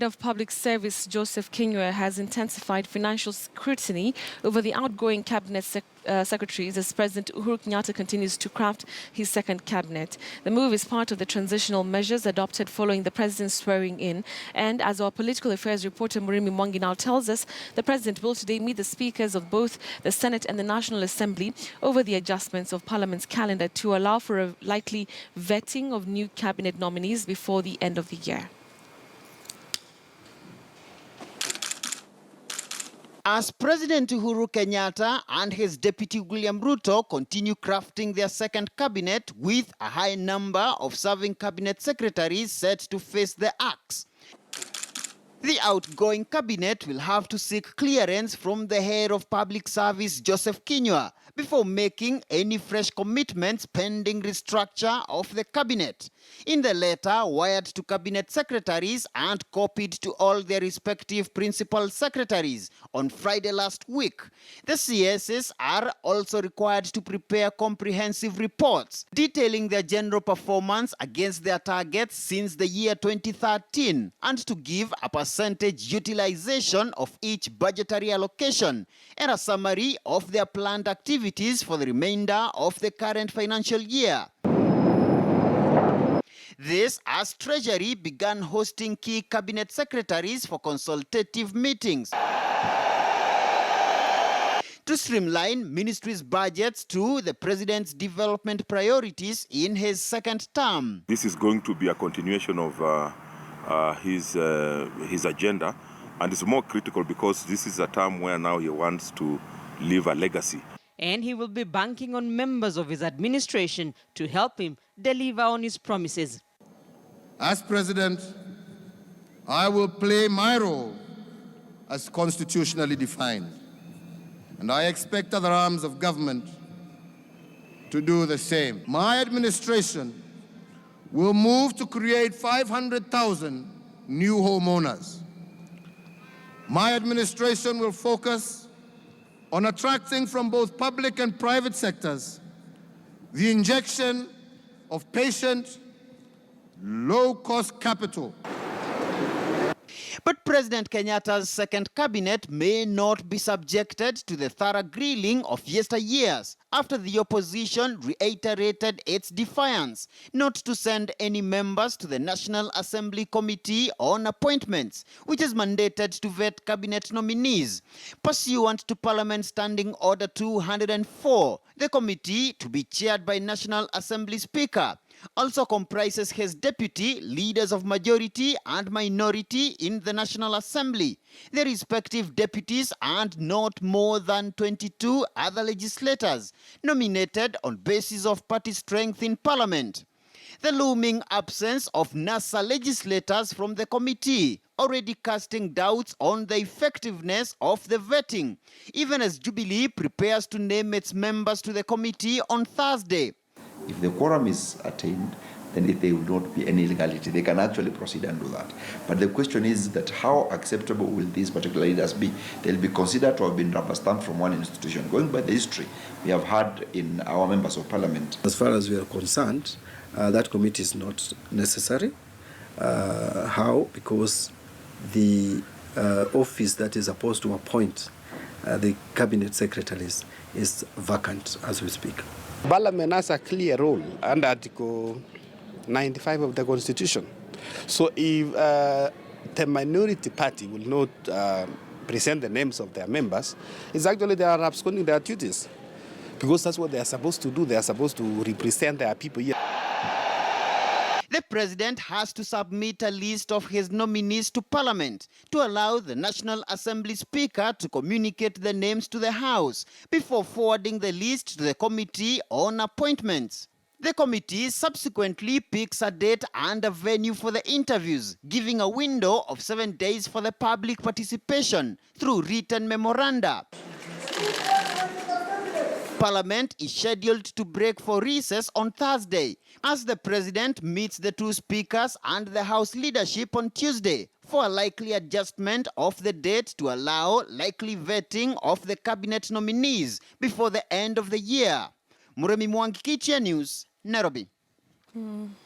Of Public Service Joseph Kinyua has intensified financial scrutiny over the outgoing cabinet secretaries as President Uhuru Kenyatta continues to craft his second cabinet. The move is part of the transitional measures adopted following the president's swearing in. And as our political affairs reporter Murimi Mwangi now tells us, the president will today meet the speakers of both the Senate and the National Assembly over the adjustments of Parliament's calendar to allow for a likely vetting of new cabinet nominees before the end of the year. As President Uhuru Kenyatta and his deputy William Ruto continue crafting their second cabinet with a high number of serving cabinet secretaries set to face the axe, the outgoing cabinet will have to seek clearance from the head of public service, Joseph Kinyua, before making any fresh commitments pending restructure of the cabinet. In the letter wired to cabinet secretaries and copied to all their respective principal secretaries on Friday last week, the CSs are also required to prepare comprehensive reports detailing their general performance against their targets since the year 2013 and to give a percentage utilization of each budgetary allocation and a summary of their planned activities for the remainder of the current financial year. This as Treasury began hosting key cabinet secretaries for consultative meetings to streamline ministries' budgets to the president's development priorities in his second term. This is going to be a continuation of his agenda, and it's more critical because this is a term where now he wants to leave a legacy. And he will be banking on members of his administration to help him deliver on his promises. As president, I will play my role as constitutionally defined, and I expect other arms of government to do the same. My administration will move to create 500,000 new homeowners. My administration will focus on attracting from both public and private sectors the injection of patient, low-cost capital. But President Kenyatta's second cabinet may not be subjected to the thorough grilling of yesteryears after the opposition reiterated its defiance not to send any members to the National Assembly Committee on Appointments, which is mandated to vet cabinet nominees. Pursuant to Parliament Standing Order 204, the committee, to be chaired by National Assembly Speaker, also comprises his deputy, leaders of majority and minority in the National Assembly, the respective deputies and not more than 22 other legislators, nominated on basis of party strength in Parliament. The looming absence of NASA legislators from the committee already casting doubts on the effectiveness of the vetting, even as Jubilee prepares to name its members to the committee on Thursday. If the quorum is attained, then if there will not be any illegality, they can actually proceed and do that. But the question is that how acceptable will these particular leaders be? They'll be considered to have been rubber-stamped from one institution. Going by the history we have had in our members of parliament. As far as we are concerned, that committee is not necessary. How? Because the office that is supposed to appoint the cabinet secretaries is vacant as we speak. Parliament has a clear role under Article 95 of the Constitution. So if the minority party will not present the names of their members, it's actually they are absconding their duties. Because that's what they are supposed to do. They are supposed to represent their people here. The president has to submit a list of his nominees to Parliament to allow the National Assembly Speaker to communicate the names to the House before forwarding the list to the Committee on Appointments. The committee subsequently picks a date and a venue for the interviews, giving a window of 7 days for the public participation through written memoranda. Parliament is scheduled to break for recess on Thursday, as the president meets the two speakers and the House leadership on Tuesday for a likely adjustment of the date to allow likely vetting of the cabinet nominees before the end of the year. Murimi Mwangi, KTN News, Nairobi.